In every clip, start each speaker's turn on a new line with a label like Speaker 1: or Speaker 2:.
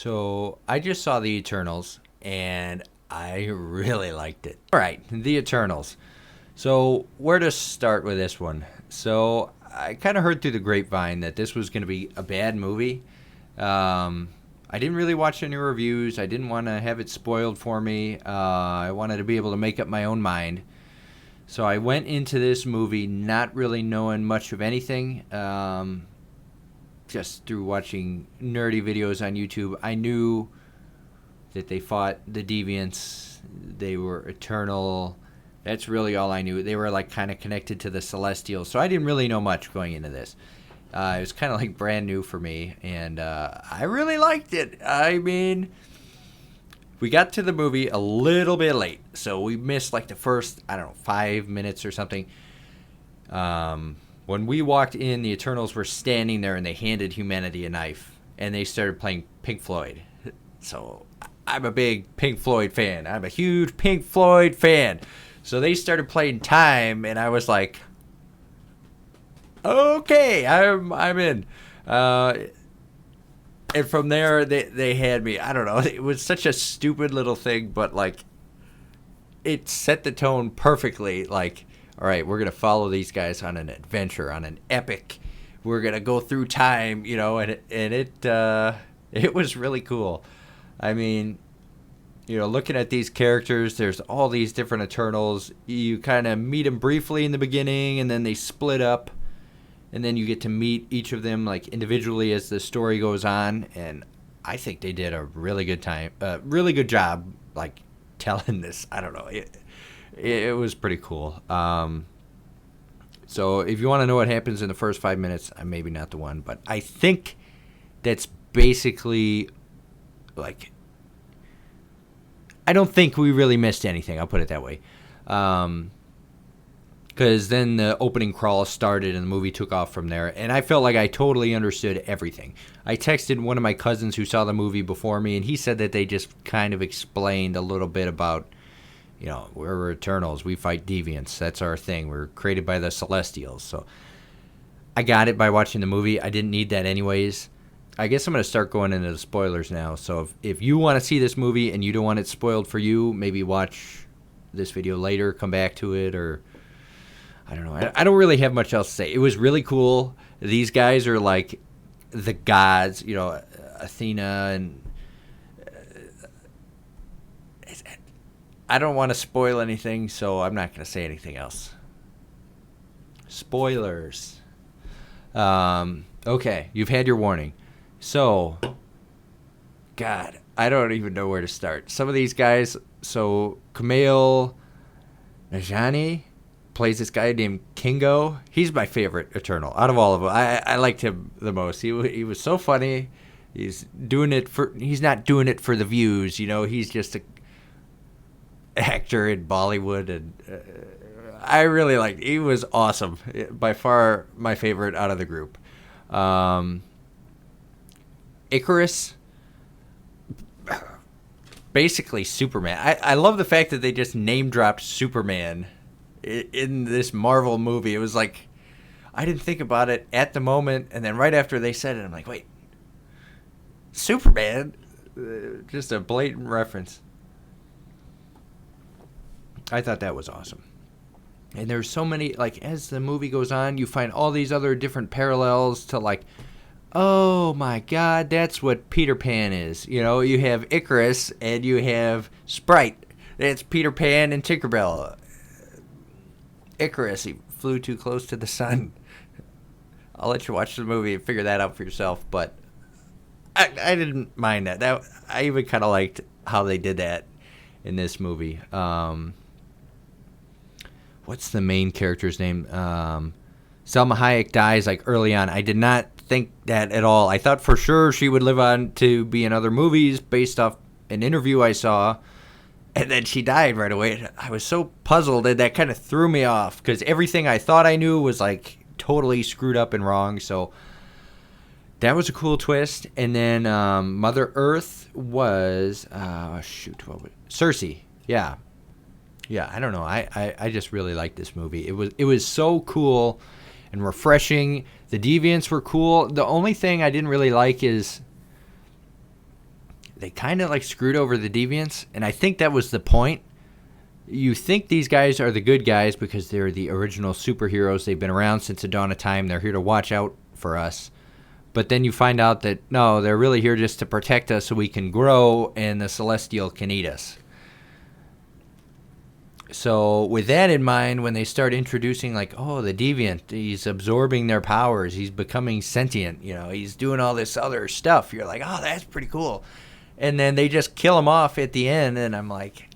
Speaker 1: So I just saw The Eternals, and I really liked it. All right, The Eternals. So where to start with this one? So I kind of heard through the grapevine that this was going to be a bad movie. I didn't really watch any reviews. I didn't want to have it spoiled for me. I wanted to be able to make up my own mind. So I went into this movie not really knowing much of anything. Just through watching nerdy videos on YouTube, I knew that they fought the deviants. They were eternal. That's really all I knew. They were like kind of connected to the Celestials. So I didn't really know much going into this. It was kind of like brand new for me, and I really liked it. I mean, we got to the movie a little bit late, so we missed like the first, 5 minutes or something. When we walked in, the Eternals were standing there, and they handed humanity a knife, and they started playing Pink Floyd. So I'm a big Pink Floyd fan. I'm a huge Pink Floyd fan. So they started playing Time, and I was like, okay, I'm in. And from there, they had me. I don't know. It was such a stupid little thing, but like, it set the tone perfectly. Like, all right, we're gonna follow these guys on an adventure, on an epic. We're gonna go through time, and it was really cool. I mean, looking at these characters, there's all these different Eternals. You kind of meet them briefly in the beginning, and then they split up. And then you get to meet each of them like individually as the story goes on, and I think they did a really good job like telling this. I don't know, it was pretty cool. So if you want to know what happens in the first 5 minutes, I'm maybe not the one, but I think that's basically like, I don't think we really missed anything. I'll put it that way. Because then the opening crawl started and the movie took off from there. And I felt like I totally understood everything. I texted one of my cousins who saw the movie before me, and he said that they just kind of explained a little bit about, we're Eternals. We fight deviants. That's our thing. We're created by the Celestials. So I got it by watching the movie. I didn't need that anyways. I guess I'm going to start going into the spoilers now. So if you want to see this movie and you don't want it spoiled for you, maybe watch this video later, come back to it, or I don't know. I don't really have much else to say. It was really cool. These guys are like the gods, Athena, and I don't want to spoil anything, so I'm not going to say anything else. Spoilers. Okay, you've had your warning. So, God, I don't even know where to start. Some of these guys, so Kumail Nanjiani plays this guy named Kingo. He's my favorite Eternal out of all of them. I liked him the most. He was so funny. He's not doing it for the views. He's just a actor in Bollywood, and I really liked. He was awesome. By far my favorite out of the group. Icarus, basically Superman. I love the fact that they just name dropped Superman in this Marvel movie. It was like, I didn't think about it at the moment, and then right after they said it, I'm like, wait, Superman? Just a blatant reference. I thought that was awesome. And there's so many, like, as the movie goes on, you find all these other different parallels to, like, oh my God, that's what Peter Pan is. You have Icarus and you have Sprite. That's Peter Pan and Tinkerbell. Icarus, he flew too close to the sun. I'll let you watch the movie and figure that out for yourself, but I didn't mind that. I even kind of liked how they did that in this movie. What's the main character's name? Salma Hayek dies like early on. I did not think that at all. I thought for sure she would live on to be in other movies based off an interview I saw. And then she died right away. I was so puzzled, and that kind of threw me off because everything I thought I knew was like totally screwed up and wrong. So that was a cool twist. And then Mother Earth was Cersei. Yeah. I don't know. I just really liked this movie. It was so cool and refreshing. The deviants were cool. The only thing I didn't really like is they kind of like screwed over the deviants, and I think that was the point. You think these guys are the good guys because they're the original superheroes. They've been around since the dawn of time. They're here to watch out for us. But then you find out that, no, they're really here just to protect us so we can grow and the Celestial can eat us. So with that in mind, when they start introducing, like, oh, the deviant, he's absorbing their powers. He's becoming sentient. You know, he's doing all this other stuff. You're like, oh, that's pretty cool. And then they just kill him off at the end, and I'm like,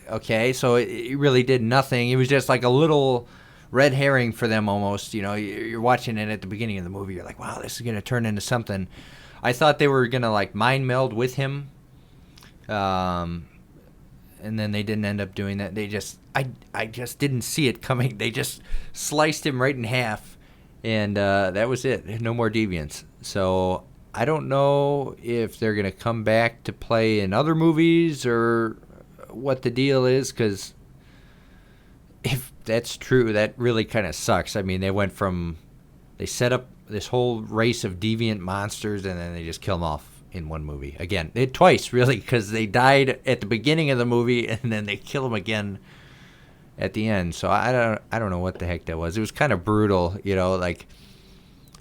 Speaker 1: okay, so it really did nothing. It was just like a little red herring for them almost. You know, you're watching it at the beginning of the movie. You're like, wow, this is going to turn into something. I thought they were going to, like, mind meld with him. And then they didn't end up doing that. They just, I just didn't see it coming. They just sliced him right in half, and that was it. No more deviants. So I don't know if they're going to come back to play in other movies or what the deal is, because if that's true, that really kind of sucks. I mean, they set up this whole race of deviant monsters, and then they just kill them off in one movie. Again, twice, really, because they died at the beginning of the movie, and then they kill them again at the end. So I don't know what the heck that was. It was kind of brutal, you know, like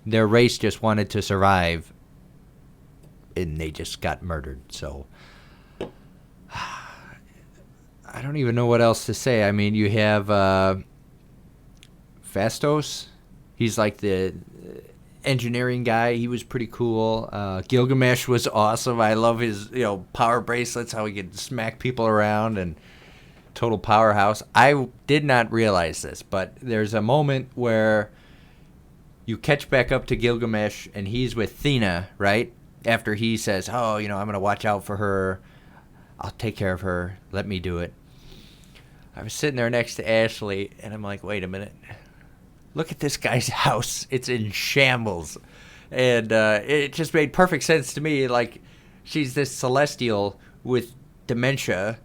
Speaker 1: their race just wanted to survive, and they just got murdered. So I don't even know what else to say. I mean, you have Fastos. He's like the engineering guy. He was pretty cool. Gilgamesh was awesome. I love his, power bracelets, how he could smack people around, and total powerhouse. I did not realize this, but there's a moment where you catch back up to Gilgamesh, and he's with Thena, right? After he says, oh, I'm going to watch out for her. I'll take care of her. Let me do it. I was sitting there next to Ashley, and I'm like, wait a minute. Look at this guy's house. It's in shambles. And it just made perfect sense to me. Like, she's this celestial with dementia.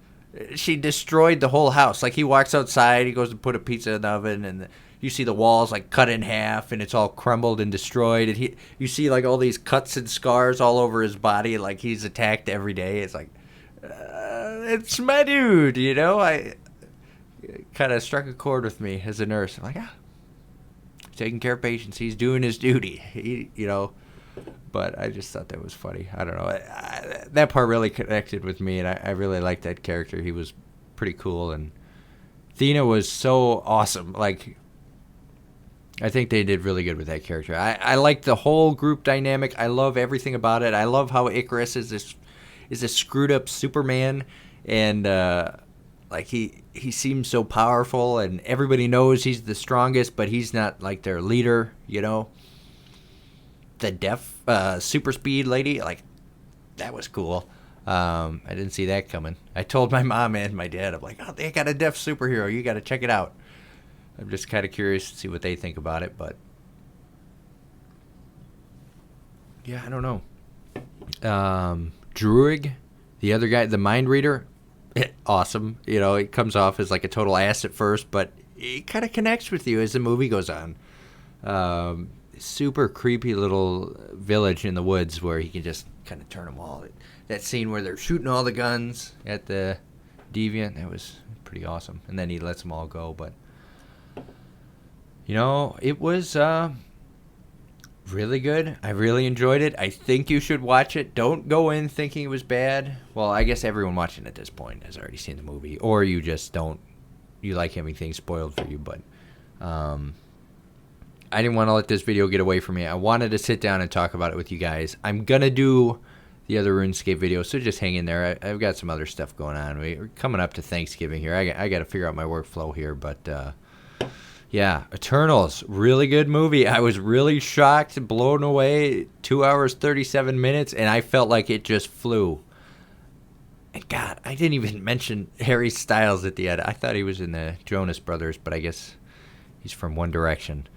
Speaker 1: She destroyed the whole house. Like, he walks outside, he goes to put a pizza in the oven, and you see the walls, like, cut in half, and it's all crumbled and destroyed. And you see, like, all these cuts and scars all over his body, like he's attacked every day. It's like, it's my dude, I kind of struck a chord with me as a nurse. I'm like, taking care of patients. He's doing his duty, But I just thought that was funny. I don't know. That part really connected with me, and I really liked that character. He was pretty cool, and Thena was so awesome. Like, I think they did really good with that character. I like the whole group dynamic. I love everything about it. I love how Icarus is this screwed up Superman, and like he seems so powerful, and everybody knows he's the strongest, but he's not like their leader, The deaf super speed lady, like, that was cool. I didn't see that coming. I told my mom and my dad, I'm like, oh, they got a deaf superhero. You got to check it out. I'm just kind of curious to see what they think about it, but yeah, I don't know. Druig, the other guy, the mind reader, awesome. It comes off as like a total ass at first, but it kind of connects with you as the movie goes on. Super creepy little village in the woods where he can just kind of turn them all. That scene where they're shooting all the guns at the deviant, that was pretty awesome. And then he lets them all go, but it was really good. I really enjoyed it. I think you should watch it. Don't go in thinking it was bad. Well, I guess everyone watching at this point has already seen the movie, or you just don't. You like having things spoiled for you, but I didn't want to let this video get away from me. I wanted to sit down and talk about it with you guys. I'm going to do the other RuneScape video, so just hang in there. I've got some other stuff going on. We're coming up to Thanksgiving here. I got to figure out my workflow here, but yeah, Eternals, really good movie. I was really shocked, blown away. 2 hours, 37 minutes, and I felt like it just flew. And God, I didn't even mention Harry Styles at the end. I thought he was in the Jonas Brothers, but I guess he's from One Direction.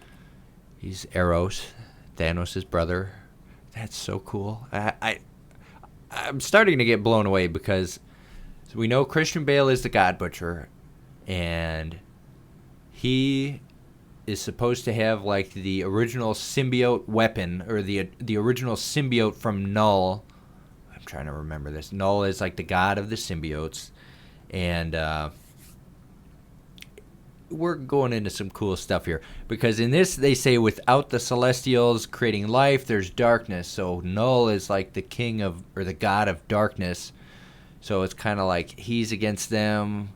Speaker 1: He's Eros, Thanos' brother. That's so cool. I'm starting to get blown away because we know Christian Bale is the God Butcher, and he is supposed to have like the original symbiote weapon, or the original symbiote from Null. I'm trying to remember this. Null is like the god of the symbiotes, and we're going into some cool stuff here, because in this they say without the Celestials creating life, there's darkness. So Null is like the king of, or the god of darkness. So it's kind of like he's against them.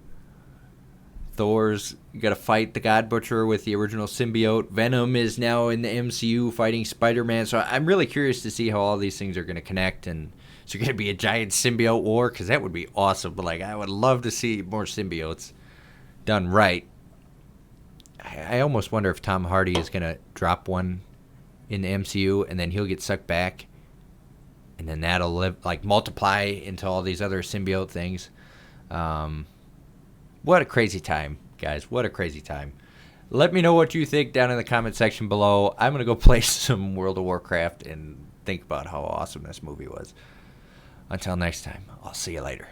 Speaker 1: Thor's got to fight the God Butcher with the original symbiote. Venom is now in the MCU fighting Spider-Man. So I'm really curious to see how all these things are going to connect. And is there going to be a giant symbiote war? Because that would be awesome. But like, I would love to see more symbiotes done right. I almost wonder if Tom Hardy is going to drop one in the MCU, and then he'll get sucked back, and then that'll multiply into all these other symbiote things. What a crazy time, guys. What a crazy time. Let me know what you think down in the comment section below. I'm going to go play some World of Warcraft and think about how awesome this movie was. Until next time, I'll see you later.